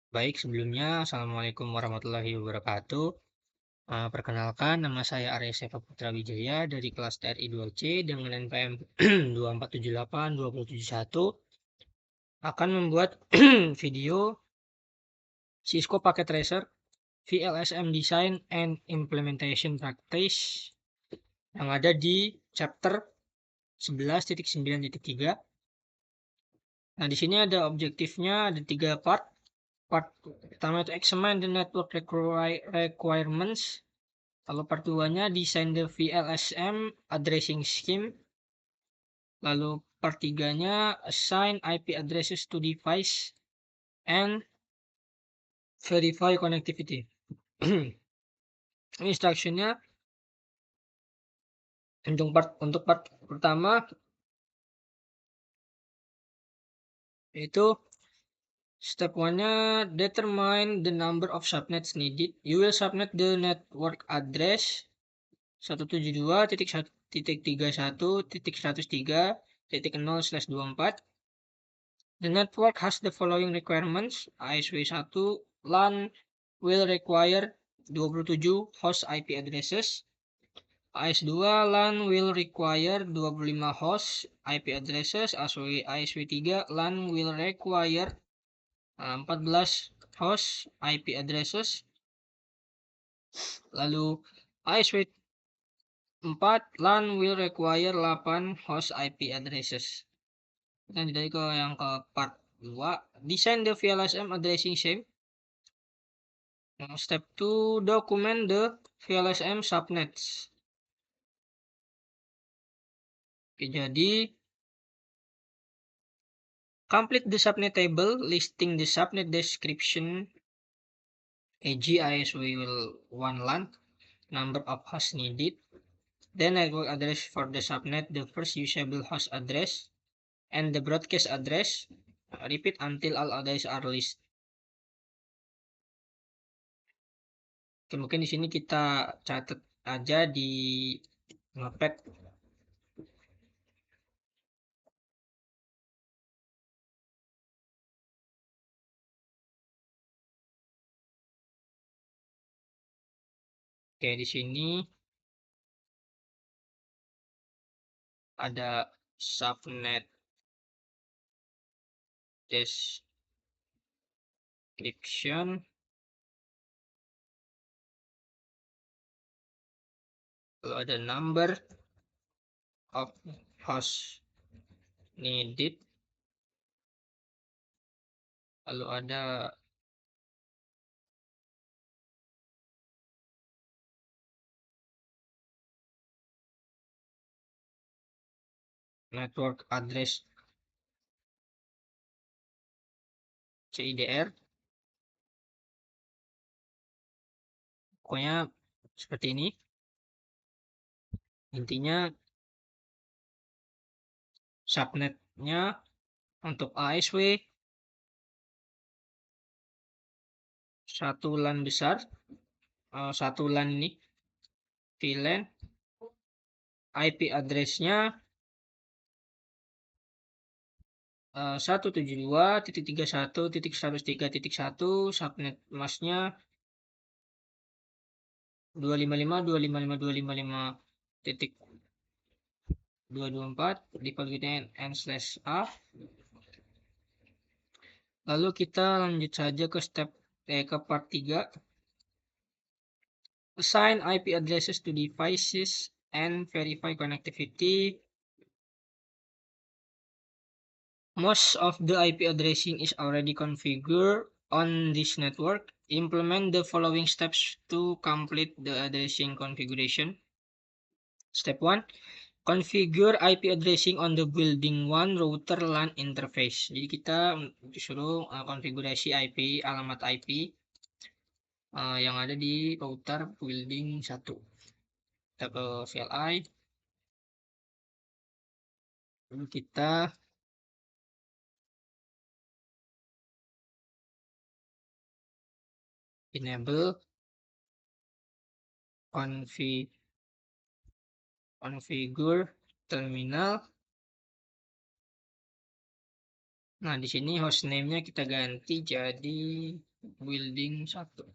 Baik, sebelumnya Assalamualaikum warahmatullahi wabarakatuh. Perkenalkan, nama saya Arya Sefa Putra Wijaya dari kelas TRI 2C dengan NPM 2478-2071 akan membuat video Cisco Packet Tracer VLSM Design and Implementation Practice yang ada di chapter 11.9.3. Nah, di sini ada objektifnya, ada 3 part. Part pertama itu examine the network requirements. Lalu part 2-nya design the VLSM addressing scheme. Lalu part 3-nya assign IP addresses to device and verify connectivity. Ini instructionnya untuk part pertama itu step 1-nya determine the number of subnets needed. You will subnet the network address 172.1.31.103.0/24. The network has the following requirements. ASW1 LAN will require 27 host IP addresses. AS2 LAN will require 25 host IP addresses. ASW3 LAN will require 14 host IP addresses. Lalu ASW4 LAN will require 8 host IP addresses. Kita jadi ke yang ke part 2, design the VLSM addressing scheme. Step 2, document the VLSM subnets. Oke, jadi complete the subnet table listing the subnet description, e.g. ASW1 LAN, number of hosts needed, the network address for the subnet, the first usable host address, and the broadcast address. Repeat until all others are listed. Oke, mungkin di sini kita catat aja di notepad. Oke, di sini ada subnet description, lalu ada number of hosts needed, lalu ada network address CIDR. Pokoknya seperti ini. Intinya subnetnya untuk ASW 1 LAN besar, 1 LAN ini VLAN, IP address-nya 172.31.103.1, subnet mask-nya 255.255.255.224, default VPN n/a. Lalu kita lanjut saja ke ke part 3. Assign IP addresses to devices and verify connectivity. Most of the IP addressing is already configured on this network. Implement the following steps to complete the addressing configuration. Step 1. Configure IP addressing on the building 1 router LAN interface. Jadi kita disuruh konfigurasi IP, alamat IP yang ada di router building 1. Kita ke CLI. Lalu kita enable configure terminal. Nah, di sini hostname-nya kita ganti jadi building 1.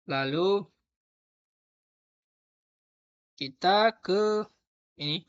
Lalu kita ke ini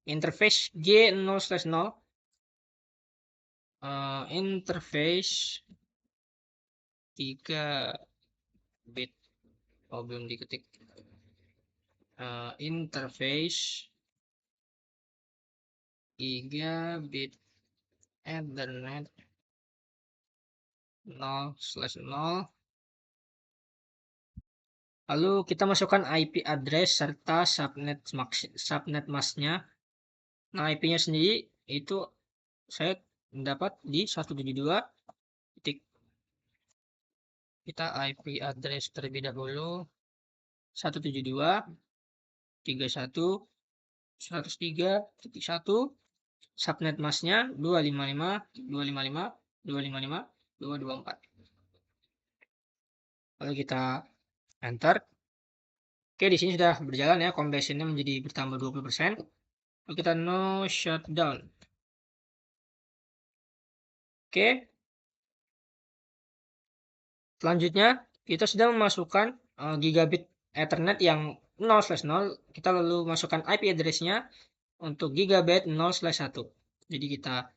interface G0/0, interface 3 bit. Oh, belum diketik. Interface 3 bit Ethernet 0/0. Lalu kita masukkan IP address serta subnet masknya. Nah, IP-nya sendiri itu saya dapat di 172 titik. Kita IP address terlebih dahulu 172.31.103.1. Subnet masknya 255.255.255.254. Lalu kita enter. Oke, di sini sudah berjalan ya, completionnya menjadi bertambah 20%. Lalu kita no shutdown. Oke, selanjutnya kita sudah memasukkan gigabit Ethernet yang 0/0. Kita lalu masukkan IP address-nya untuk gigabit 0/1. Jadi kita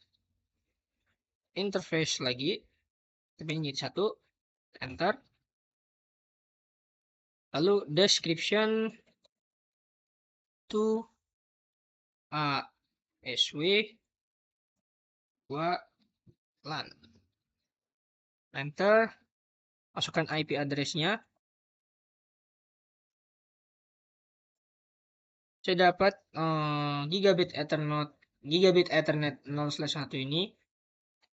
interface lagi, tapi ini jadi 1, enter. Lalu description to ASW 2 LAN, enter. Masukkan IP address-nya. Saya dapat gigabit Ethernet 0/1 ini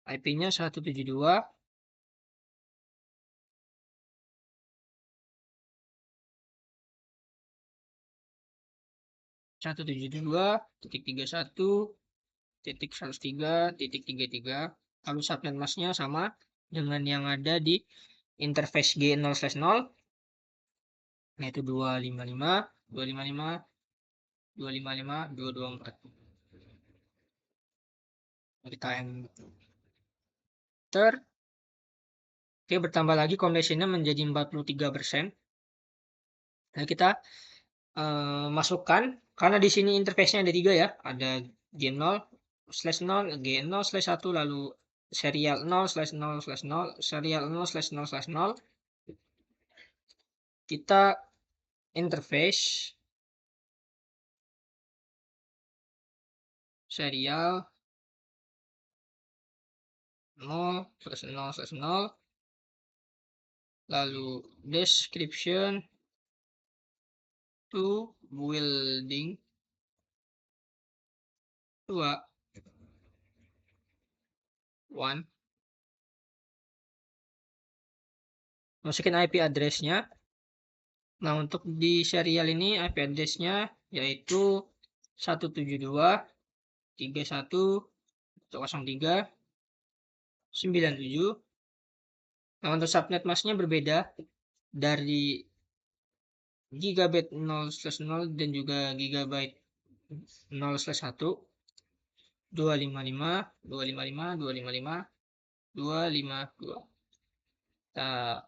IP-nya 172.168.172.103.33. Lalu subnet masknya sama dengan yang ada di interface G0/0, yaitu 255.255.255.224. Kita enter. Oke, bertambah lagi completionnya menjadi 43%. Nah, kita masukkan, karena di sini interface-nya ada 3 ya, ada G0/0, G0/1, lalu serial 0/0/0, serial 0/0/0. Kita interface serial 0/0/0, lalu description to building 2 1. Masukin IP address-nya. Nah, untuk di serial ini IP address-nya yaitu 172.31.03.97. Nah, untuk subnet masknya berbeda dari gigabit 0/0 dan juga gigabyte 0/1. 255.255.255.252. Kita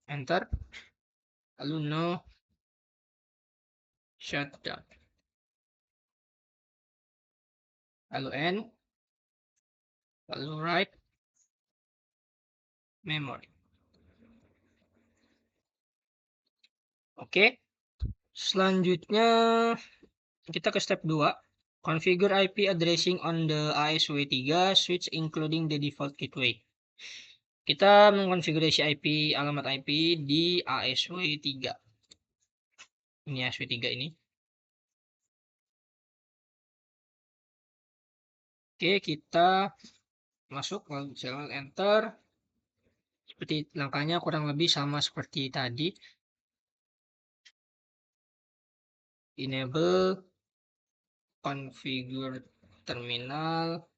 enter. Lalu no shutdown. Lalu N. Lalu write memory. Oke. Selanjutnya kita ke step 2. Configure IP addressing on the ASW3 switch including the default gateway. Kita mengkonfigurasi alamat IP di ASW3. Ini ASW3 ini. Oke, kita masuk, lalu enter. Seperti langkahnya kurang lebih sama seperti tadi. Enable configure terminal,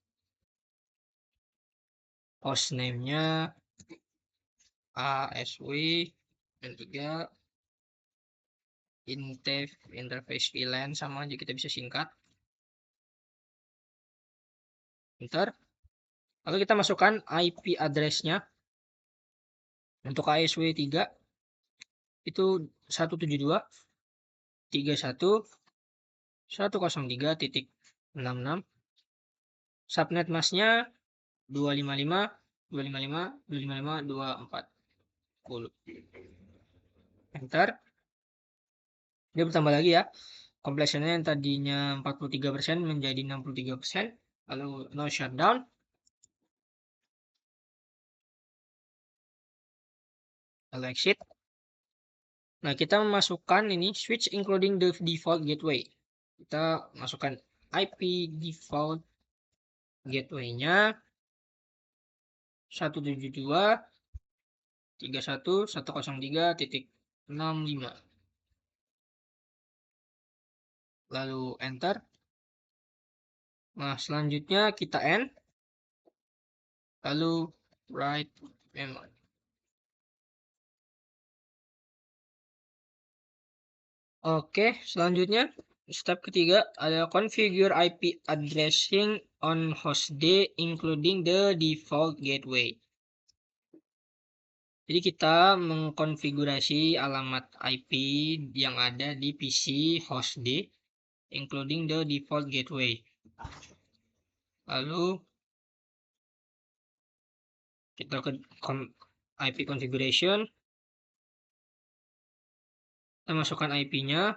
hostname-nya ASW dan juga interface VLAN sama aja, kita bisa singkat. Enter. Lalu kita masukkan IP address-nya. Untuk ASW3 itu 172.31.103.66. Subnet masknya 255.255.255.240. Enter. Dia bertambah lagi ya. Completionnya yang tadinya 43% menjadi 63%. Lalu no shutdown. Lalu exit. Nah, kita memasukkan ini switch including the default gateway. Kita masukkan IP default gateway-nya 172.31.103.65. Lalu enter. Nah, selanjutnya kita end. Lalu write memory. Oke, selanjutnya step ketiga ada configure IP addressing on host D including the default gateway. Jadi kita mengkonfigurasi alamat IP yang ada di PC host D including the default gateway. Lalu kita ke IP configuration. Kita masukkan IP-nya.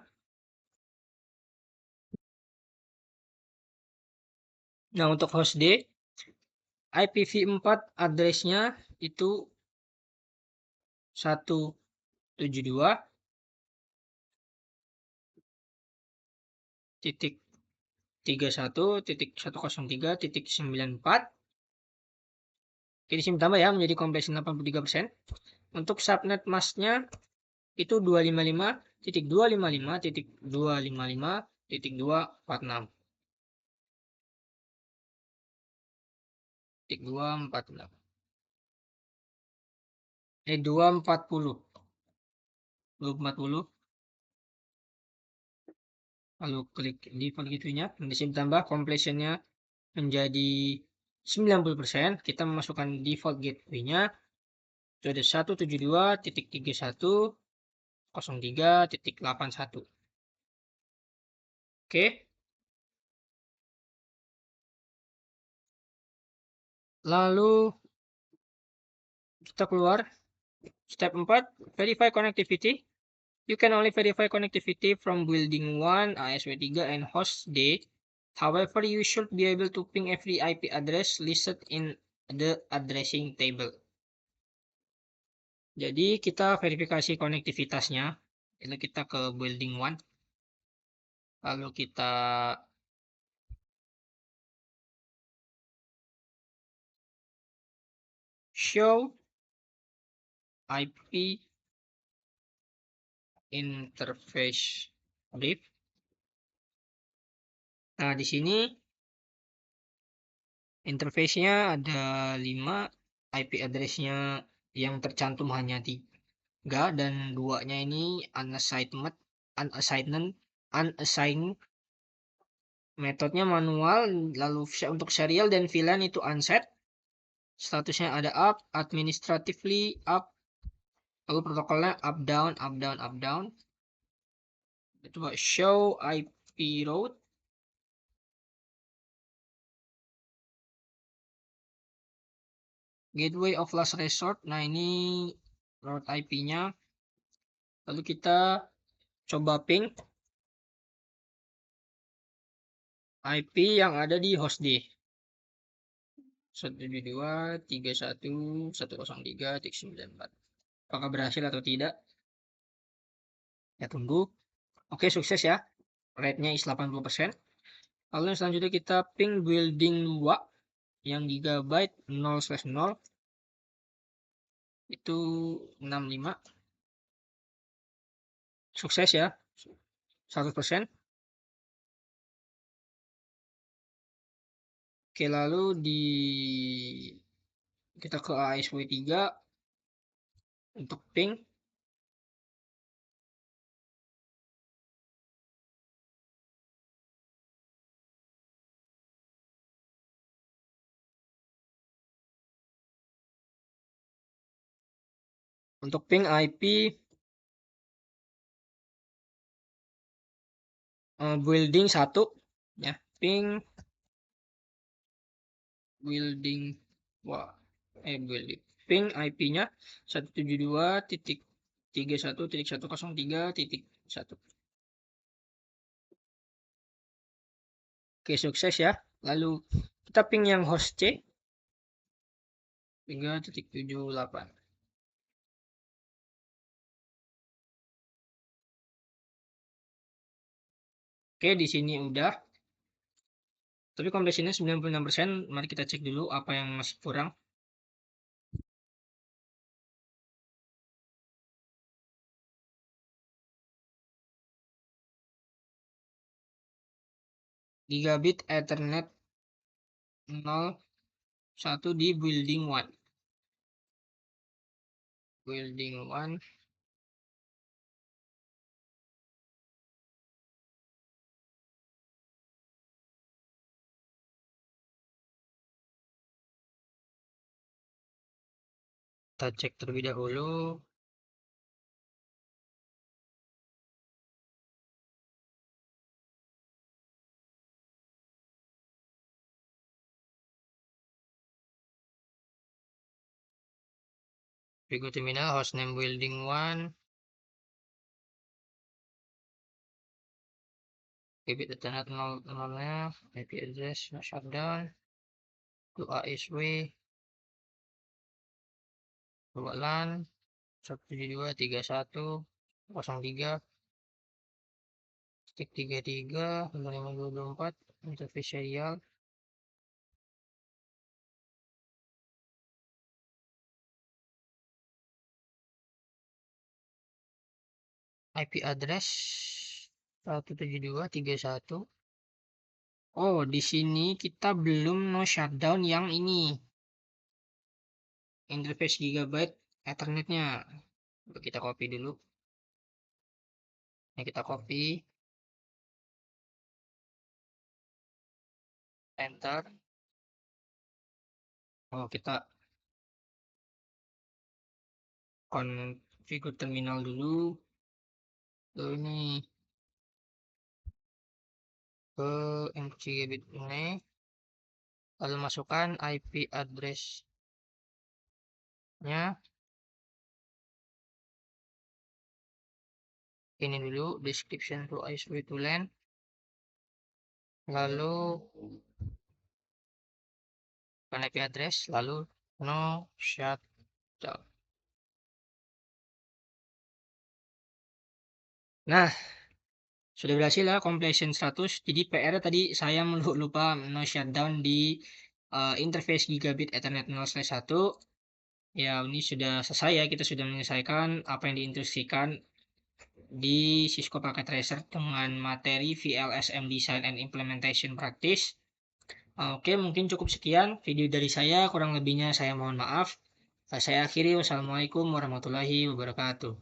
Nah, untuk host D IPv4 address-nya itu 172.31.103.94. Oke, di sini tambah ya menjadi completion 83%. Untuk subnet masknya itu 255.255.255.246. 246. 240. 240. Lalu klik default gitunya. Di sini tambah completionnya menjadi 90%. Kita memasukkan default gateway-nya. Itu ada 172.31.03.81. Oke. Lalu kita keluar. Step 4, verify connectivity. You can only verify connectivity from building 1, ASW3, and host D. However, you should be able to ping every IP address listed in the addressing table. Jadi kita verifikasi konektivitasnya. Lalu kita ke building 1. Lalu kita show IP interface brief. Nah, di sini interface-nya ada 5, IP address-nya yang tercantum hanya 3 dan 2-nya ini unassigned. Metodenya manual, lalu untuk serial dan VLAN itu unset. Statusnya ada up, administratively up. Lalu protokolnya up down. Coba show IP route. Gateway of last resort. Nah, ini route IP-nya. Lalu kita coba ping IP yang ada di host D. 172.31.103.94. Apakah berhasil atau tidak? Ya, tunggu. Oke, sukses ya. Rate-nya is 80%. Lalu selanjutnya kita ping building 2 yang gigabyte 0/0 itu 65. Sukses ya. 100%. Oke, lalu kita ke ASW3 untuk ping Untuk ping IP building 1 ya, ping building building ping IP-nya 172.31.103.1. Oke, sukses ya. Lalu kita ping yang host C 3.78. Oke, di sini udah. Tapi kompresinya 96%. Mari kita cek dulu apa yang masih kurang. Gigabit Ethernet 01 di building 1. Building 1. Kita cek terlebih dahulu. Vigo terminal hostname building 1. Gigabit Ethernet 00-nya, IP address no shutdown. 2 ASW. 2 LAN 172.31.03.33.0524 interface serial. IP address 172.31. Oh, di sini kita belum no shutdown yang ini. Interface gigabyte Ethernetnya. Kita copy dulu. Ini kita copy. Enter. Oh, kita configure terminal dulu. Lalu ini ke MC gigabit ini. Lalu masukkan IP address-nya. Ini dulu description to ISP to LAN. Lalu IP address, lalu no shutdown. Nah, sudah berhasil ya completion 100. Jadi PR tadi saya lupa no shutdown di interface gigabit Ethernet 0/1. Ya, ini sudah selesai ya. Kita sudah menyelesaikan apa yang diinstruksikan di Cisco Packet Tracer dengan materi VLSM Design and Implementation Practice. Oke, mungkin cukup sekian video dari saya. Kurang lebihnya saya mohon maaf. Saya akhiri. Wassalamualaikum warahmatullahi wabarakatuh.